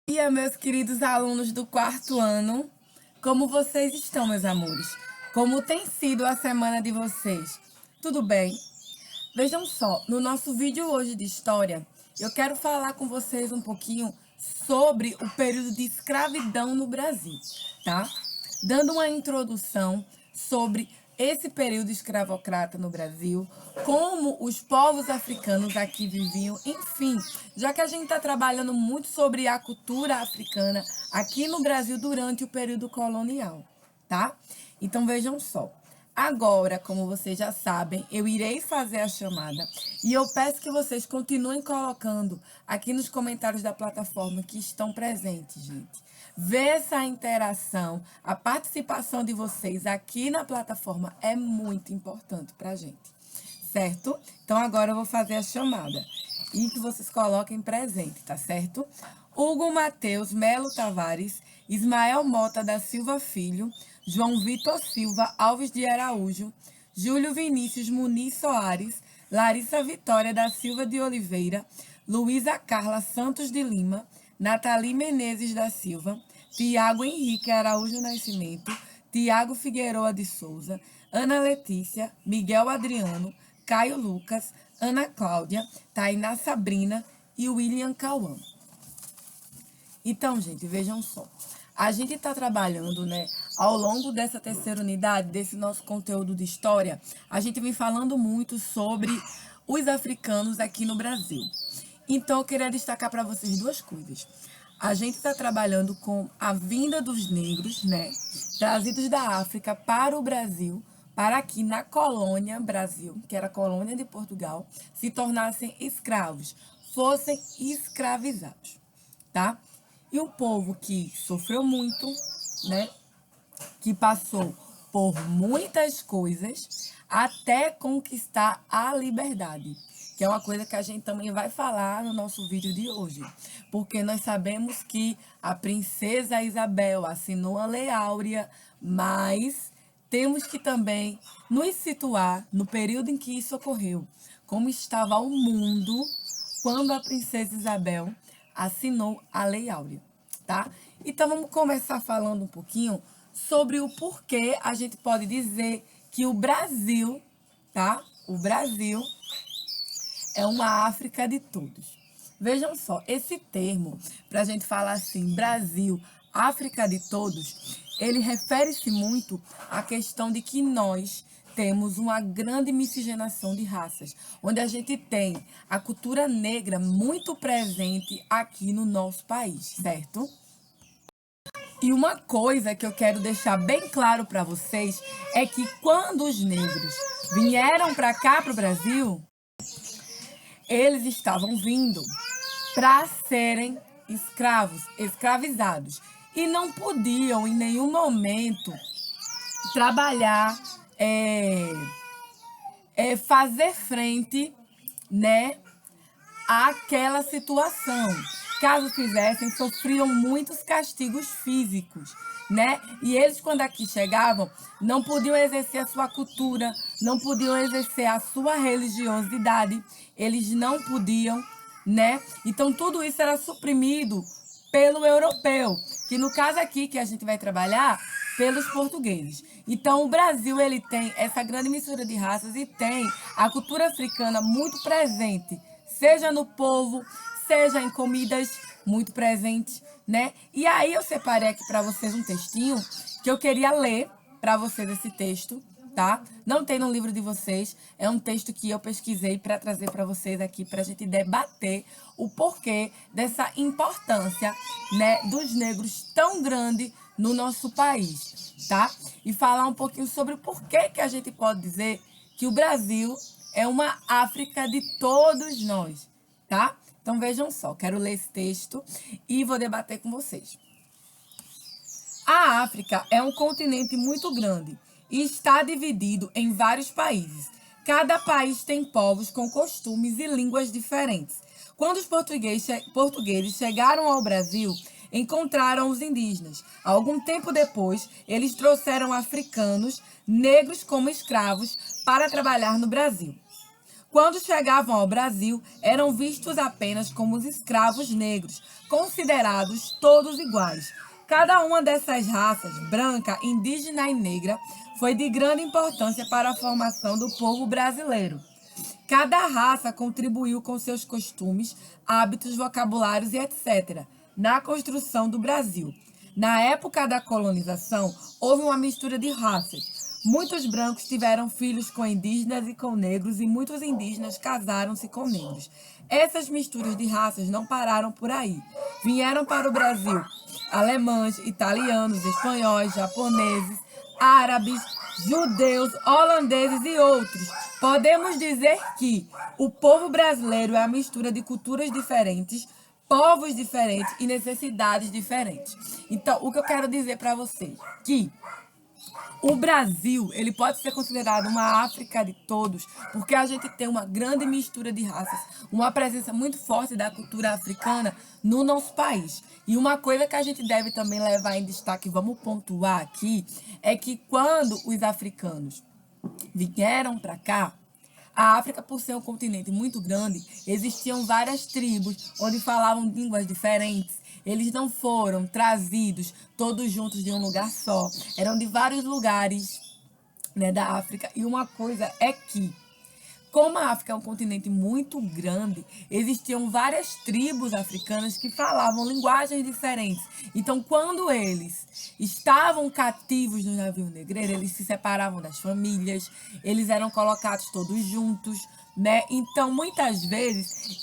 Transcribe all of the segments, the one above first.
Dia, meus queridos alunos do quarto ano. Como vocês estão, meus amores? Como tem sido a semana de vocês? Tudo bem? Vejam só, no nosso vídeo hoje de história, eu quero falar com vocês um pouquinho sobre o período de escravidão no Brasil, tá? Dando uma introdução sobre esse período escravocrata no Brasil, como os povos africanos aqui viviam, enfim, já que a gente está trabalhando muito sobre a cultura africana aqui no Brasil durante o período colonial, tá? Então vejam só. Agora, como vocês já sabem, eu irei fazer a chamada e eu peço que vocês continuem colocando aqui nos comentários da plataforma que estão presentes, gente. Ver essa interação, a participação de vocês aqui na plataforma é muito importante para a gente, certo? Então agora eu vou fazer a chamada e que vocês coloquem presente, tá certo? Hugo Matheus Melo Tavares, Ismael Mota da Silva Filho, João Vitor Silva Alves de Araújo, Júlio Vinícius Muniz Soares, Larissa Vitória da Silva de Oliveira, Luísa Carla Santos de Lima, Nathalie Menezes da Silva, Tiago Henrique Araújo Nascimento, Tiago Figueroa de Souza, Ana Letícia, Miguel Adriano, Caio Lucas, Ana Cláudia, Tainá Sabrina e William Cauã. Então, gente, vejam só. A gente está trabalhando, né, ao longo dessa terceira unidade, desse nosso conteúdo de história, a gente vem falando muito sobre os africanos aqui no Brasil. Então, eu queria destacar para vocês duas coisas. A gente está trabalhando com a vinda dos negros, né, trazidos da África para o Brasil, para aqui na colônia Brasil, que era a colônia de Portugal, se tornassem escravos, fossem escravizados, tá? E o povo que sofreu muito, né, que passou por muitas coisas até conquistar a liberdade, que é uma coisa que a gente também vai falar no nosso vídeo de hoje, porque nós sabemos que a princesa Isabel assinou a Lei Áurea, mas temos que também nos situar no período em que isso ocorreu, como estava o mundo quando a princesa Isabel assinou a Lei Áurea, tá? Então vamos começar falando um pouquinho sobre o porquê a gente pode dizer que o Brasil, tá? O Brasil é uma África de todos. Vejam só, esse termo, para a gente falar assim, Brasil, África de todos, ele refere-se muito à questão de que nós temos uma grande miscigenação de raças, onde a gente tem a cultura negra muito presente aqui no nosso país, certo? E uma coisa que eu quero deixar bem claro para vocês é que quando os negros vieram para cá, para o Brasil, eles estavam vindo para serem escravos, escravizados. E não podiam, em nenhum momento, trabalhar, fazer frente, né, àquela situação. Caso fizessem, sofriam muitos castigos físicos, né? E eles, quando aqui chegavam, não podiam exercer a sua cultura, não podiam exercer a sua religiosidade, eles não podiam, né? Então, tudo isso era suprimido pelo europeu, que no caso aqui que a gente vai trabalhar, pelos portugueses. Então, o Brasil, ele tem essa grande mistura de raças e tem a cultura africana muito presente, seja no povo, seja em comidas muito presentes, né? E aí eu separei aqui para vocês um textinho que eu queria ler para vocês esse texto, tá? Não tem no livro de vocês, é um texto que eu pesquisei para trazer para vocês aqui para a gente debater o porquê dessa importância, né, dos negros tão grande no nosso país, tá? E falar um pouquinho sobre o porquê que a gente pode dizer que o Brasil é uma África de todos nós, tá? Então vejam só, quero ler esse texto e vou debater com vocês. A África é um continente muito grande e está dividido em vários países. Cada país tem povos com costumes e línguas diferentes. Quando os portugueses chegaram ao Brasil, encontraram os indígenas. Algum tempo depois, eles trouxeram africanos, negros como escravos, para trabalhar no Brasil. quando chegavam ao Brasil, eram vistos apenas como os escravos negros, considerados todos iguais. Cada uma dessas raças, branca, indígena e negra, foi de grande importância para a formação do povo brasileiro. Cada raça contribuiu com seus costumes, hábitos, vocabulários e etc. na construção do Brasil. Na época da colonização, houve uma mistura de raças. Muitos brancos tiveram filhos com indígenas e com negros, e muitos indígenas casaram-se com negros. Essas misturas de raças não pararam por aí. Vieram para o Brasil alemães, italianos, espanhóis, japoneses, árabes, judeus, holandeses e outros. Podemos dizer que o povo brasileiro é a mistura de culturas diferentes, povos diferentes e necessidades diferentes. Então, o que eu quero dizer para vocês que o Brasil, ele pode ser considerado uma África de todos, porque a gente tem uma grande mistura de raças, uma presença muito forte da cultura africana no nosso país. E uma coisa que a gente deve também levar em destaque, vamos pontuar aqui, é que quando os africanos vieram para cá, a África, por ser um continente muito grande, existiam várias tribos onde falavam línguas diferentes. Eles não foram trazidos todos juntos de um lugar só. Eram de vários lugares, né, da África. E uma coisa é que, como a África é um continente muito grande, existiam várias tribos africanas que falavam linguagens diferentes. Então, quando eles estavam cativos no navio negreiro, eles se separavam das famílias, eles eram colocados todos juntos, né? Então, muitas vezes,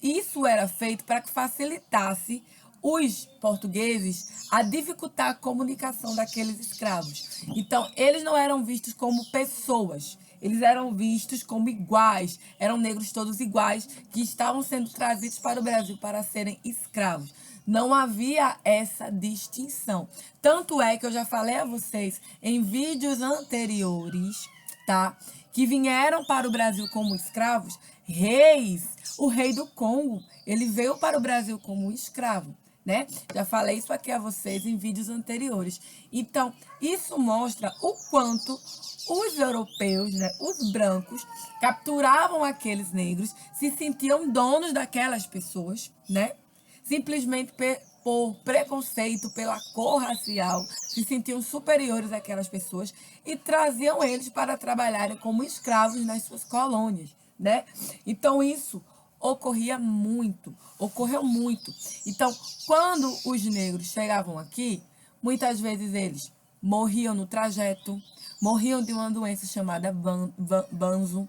isso era feito para que facilitasse os portugueses a dificultar a comunicação daqueles escravos. Então, eles não eram vistos como pessoas, eles eram vistos como iguais, eram negros todos iguais, que estavam sendo trazidos para o Brasil para serem escravos. Não havia essa distinção. Tanto é que eu já falei a vocês em vídeos anteriores, tá? Que vieram para o Brasil como escravos, reis. O rei do Congo, ele veio para o Brasil como escravo, né? Já falei isso aqui a vocês em vídeos anteriores. Então, isso mostra o quanto os europeus, né, os brancos, capturavam aqueles negros, se sentiam donos daquelas pessoas, né? Simplesmente por preconceito, pela cor racial, se sentiam superiores àquelas pessoas e traziam eles para trabalharem como escravos nas suas colônias, né? Então, isso ocorreu muito. Então, quando os negros chegavam aqui, muitas vezes eles morriam no trajeto, morriam de uma doença chamada banzo,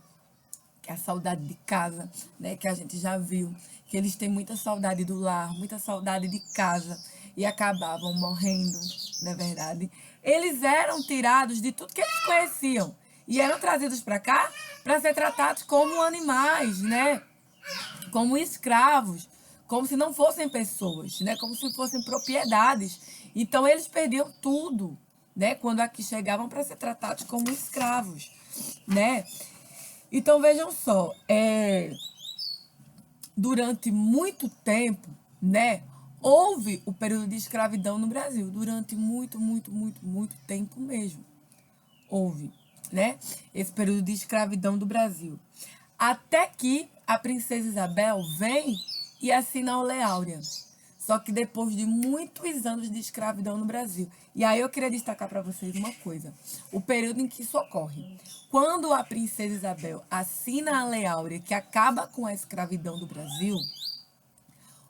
que é a saudade de casa, né? Que a gente já viu, que eles têm muita saudade do lar, muita saudade de casa e acabavam morrendo, não é verdade? Eles eram tirados de tudo que eles conheciam e eram trazidos para cá para ser tratados como animais, né? Como escravos, como se não fossem pessoas, né? Como se fossem propriedades. Então eles perdiam tudo, né? Quando aqui chegavam para ser tratados como escravos, né? Então vejam só, durante muito tempo, né? Houve o período de escravidão no Brasil, durante muito tempo mesmo. Houve, né? Esse período de escravidão do Brasil. Até que a princesa Isabel vem e assina a Lei Áurea. Só que depois de muitos anos de escravidão no Brasil. E aí eu queria destacar para vocês uma coisa. O período em que isso ocorre. Quando a princesa Isabel assina a Lei Áurea, que acaba com a escravidão do Brasil,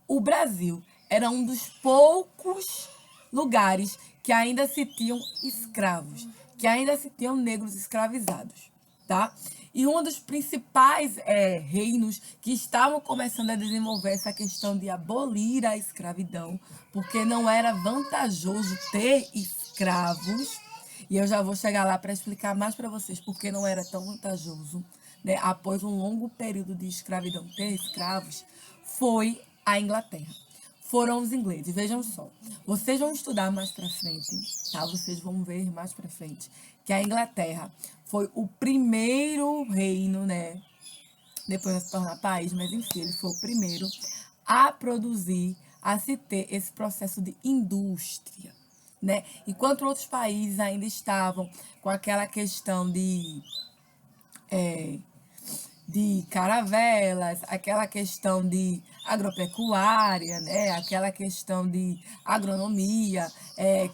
o Brasil era um dos poucos lugares que ainda se tinham escravos, que ainda se tinham negros escravizados, tá? E um dos principais reinos que estavam começando a desenvolver essa questão de abolir a escravidão, porque não era vantajoso ter escravos, e eu já vou chegar lá para explicar mais para vocês porque não era tão vantajoso, né? Após um longo período de escravidão ter escravos, foi a Inglaterra. Foram os ingleses. Vejam só. Vocês vão estudar mais para frente, tá? Vocês vão ver mais para frente que a Inglaterra foi o primeiro reino, né? Depois vai se tornar país, mas enfim, ele foi o primeiro a produzir, a se ter esse processo de indústria, né? Enquanto outros países ainda estavam com aquela questão de de caravelas, aquela questão de agropecuária, né? Aquela questão de agronomia,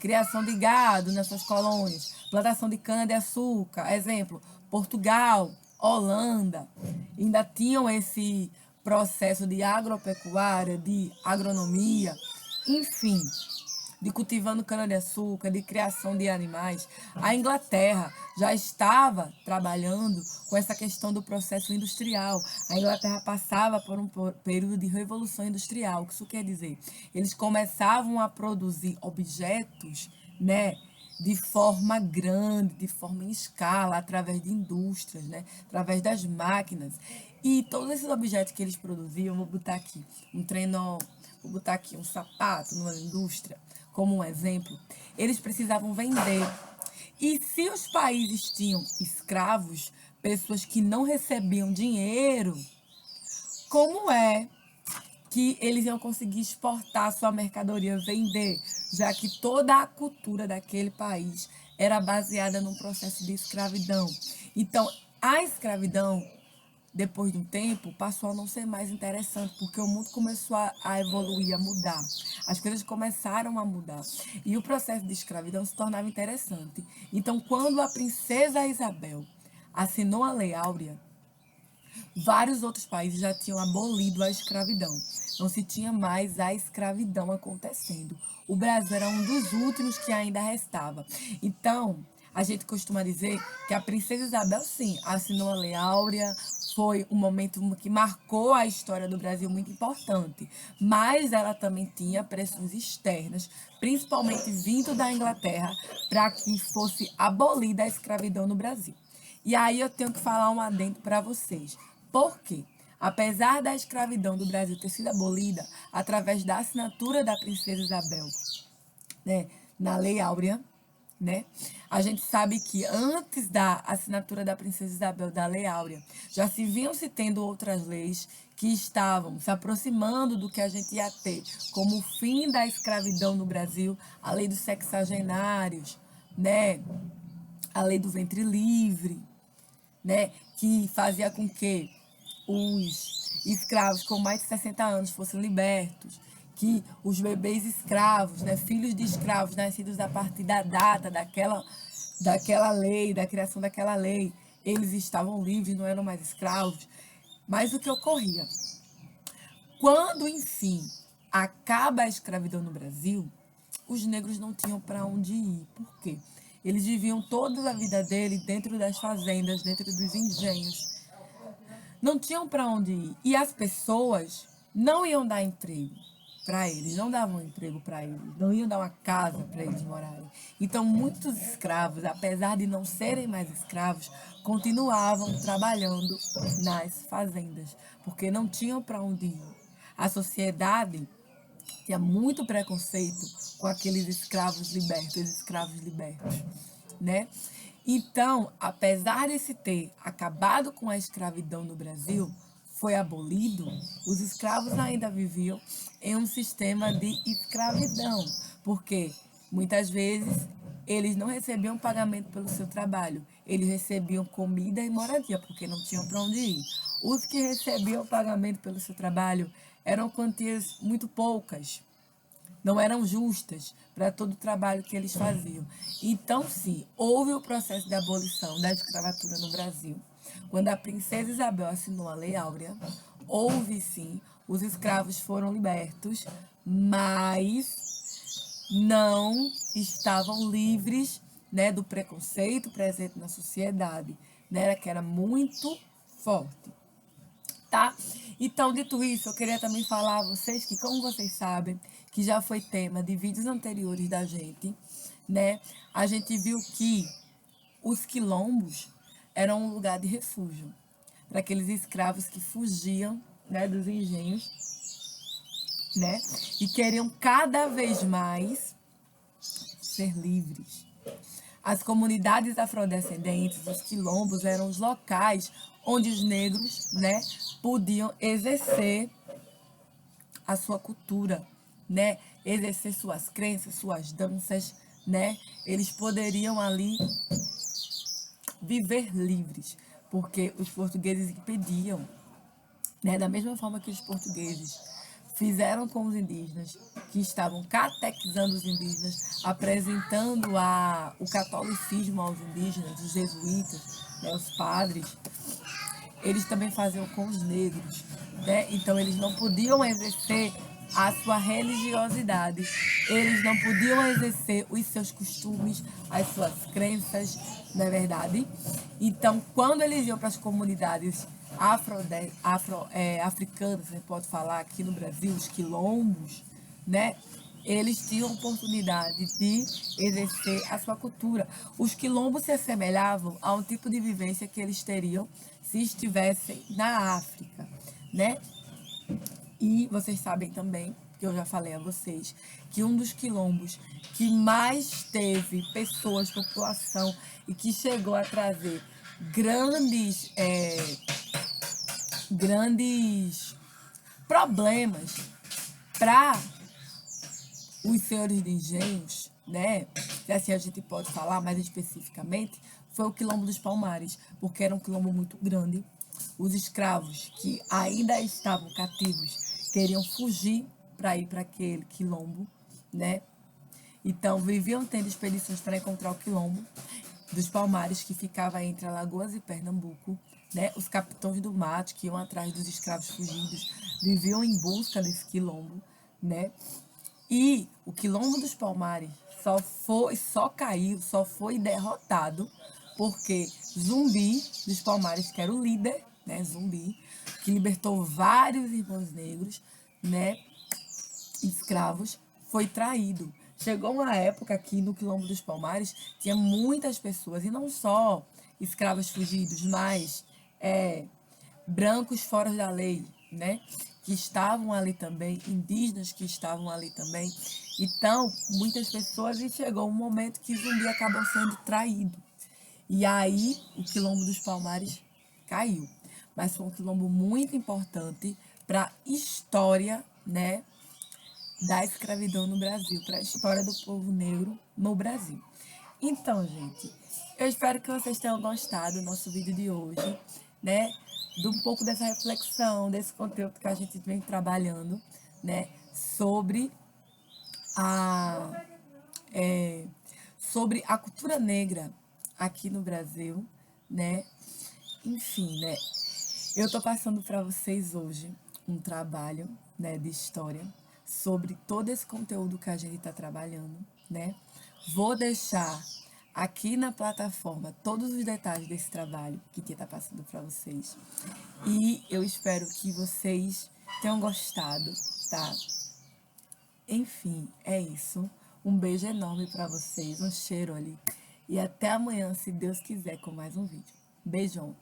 criação de gado nessas colônias, plantação de cana-de-açúcar, exemplo, Portugal, Holanda, ainda tinham esse processo de agropecuária, de agronomia, enfim, de cultivando cana-de-açúcar, de criação de animais. A Inglaterra já estava trabalhando com essa questão do processo industrial. A Inglaterra passava por um período de revolução industrial. O que isso quer dizer? Eles começavam a produzir objetos, né, de forma grande, de forma em escala, através de indústrias, né, através das máquinas. E todos esses objetos que eles produziam, vou botar aqui um trenó, vou botar aqui um sapato numa indústria, como um exemplo, eles precisavam vender. E se os países tinham escravos, pessoas que não recebiam dinheiro, como é que eles iam conseguir exportar sua mercadoria, vender, já que toda a cultura daquele país era baseada num processo de escravidão? Então, a escravidão, depois de um tempo, passou a não ser mais interessante, porque o mundo começou a evoluir, a mudar. As coisas começaram a mudar. E o processo de escravidão se tornava interessante. Então, quando a princesa Isabel assinou a Lei Áurea, vários outros países já tinham abolido a escravidão. Não se tinha mais a escravidão acontecendo. O Brasil era um dos últimos que ainda restava. Então, a gente costuma dizer que a princesa Isabel, sim, assinou a Lei Áurea, foi um momento que marcou a história do Brasil muito importante. Mas ela também tinha pressões externas, principalmente vindo da Inglaterra, para que fosse abolida a escravidão no Brasil. E aí eu tenho que falar um adendo para vocês. Por quê? Apesar da escravidão do Brasil ter sido abolida através da assinatura da princesa Isabel, né, na Lei Áurea, né? A gente sabe que antes da assinatura da princesa Isabel da Lei Áurea, já se vinham se tendo outras leis que estavam se aproximando do que a gente ia ter como o fim da escravidão no Brasil, a lei dos sexagenários, né? A lei do ventre livre, né? Que fazia com que os escravos com mais de 60 anos fossem libertos, que os bebês escravos, né, filhos de escravos nascidos a partir da data daquela lei, da criação daquela lei, eles estavam livres, não eram mais escravos. Mas o que ocorria? Quando, enfim, acaba a escravidão no Brasil, os negros não tinham para onde ir. Por quê? Eles viviam toda a vida deles dentro das fazendas, dentro dos engenhos. Não tinham para onde ir. E as pessoas não iam dar emprego para eles, não davam emprego para eles, não iam dar uma casa para eles morarem. Então, muitos escravos, apesar de não serem mais escravos, continuavam trabalhando nas fazendas, porque não tinham para onde ir. A sociedade tinha muito preconceito com aqueles escravos libertos, né? Então, apesar de se ter acabado com a escravidão no Brasil, foi abolido, os escravos ainda viviam em um sistema de escravidão, porque muitas vezes eles não recebiam pagamento pelo seu trabalho, eles recebiam comida e moradia, porque não tinham para onde ir. Os que recebiam pagamento pelo seu trabalho eram quantias muito poucas, não eram justas para todo o trabalho que eles faziam. Então, sim, houve o processo de abolição da escravatura no Brasil. Quando a princesa Isabel assinou a Lei Áurea, houve sim, os escravos foram libertos, mas não estavam livres, né, do preconceito presente na sociedade, né, que era muito forte. Tá? Então, dito isso, eu queria também falar a vocês que, como vocês sabem, que já foi tema de vídeos anteriores da gente, né? A gente viu que os quilombos eram um lugar de refúgio para aqueles escravos que fugiam, né, dos engenhos, né? E queriam cada vez mais ser livres. As comunidades afrodescendentes, os quilombos, eram os locais onde os negros, né, podiam exercer a sua cultura, né, exercer suas crenças, suas danças, né, eles poderiam ali viver livres, porque os portugueses impediam, né? Da mesma forma que os portugueses fizeram com os indígenas, que estavam catequizando os indígenas, apresentando o catolicismo aos indígenas, os jesuítas, né? Os padres, eles também faziam com os negros, né? Então eles não podiam exercer a sua religiosidade, eles não podiam exercer os seus costumes, as suas crenças, não é verdade? Então, quando eles iam para as comunidades africanas, você pode falar aqui no Brasil, os quilombos, né? Eles tinham oportunidade de exercer a sua cultura. Os quilombos se assemelhavam a um tipo de vivência que eles teriam se estivessem na África, né? E vocês sabem também, que eu já falei a vocês, que um dos quilombos que mais teve pessoas, população, e que chegou a trazer grandes problemas para os senhores de engenhos, né? Se assim a gente pode falar mais especificamente, foi o Quilombo dos Palmares, porque era um quilombo muito grande. Os escravos que ainda estavam cativos queriam fugir para ir para aquele quilombo, né? Então viviam tendo expedições para encontrar o quilombo dos Palmares, que ficava entre Alagoas e Pernambuco, né? Os capitães do mato que iam atrás dos escravos fugidos viviam em busca desse quilombo, né? E o Quilombo dos Palmares só caiu, só foi derrotado porque Zumbi dos Palmares, que era o líder, né, Zumbi, que libertou vários irmãos negros, né, escravos, foi traído. Chegou uma época que no Quilombo dos Palmares tinha muitas pessoas, e não só escravos fugidos, mas brancos fora da lei, né? Que estavam ali também, indígenas que estavam ali também. Então, muitas pessoas, e chegou um momento que Zumbi acabou sendo traído. E aí, o Quilombo dos Palmares caiu. Mas foi um quilombo muito importante para a história, né, da escravidão no Brasil, para a história do povo negro no Brasil. Então, gente, eu espero que vocês tenham gostado do nosso vídeo de hoje, né? De um pouco dessa reflexão, desse conteúdo que a gente vem trabalhando, né? A, sobre a cultura negra aqui no Brasil, né? Enfim, né? Eu tô passando para vocês hoje um trabalho, né, de história sobre todo esse conteúdo que a gente está trabalhando, né? Vou deixar aqui na plataforma todos os detalhes desse trabalho que Tia tá passando para vocês. E eu espero que vocês tenham gostado, tá? Enfim, é isso. Um beijo enorme para vocês, um cheiro ali. E até amanhã, se Deus quiser, com mais um vídeo. Beijão!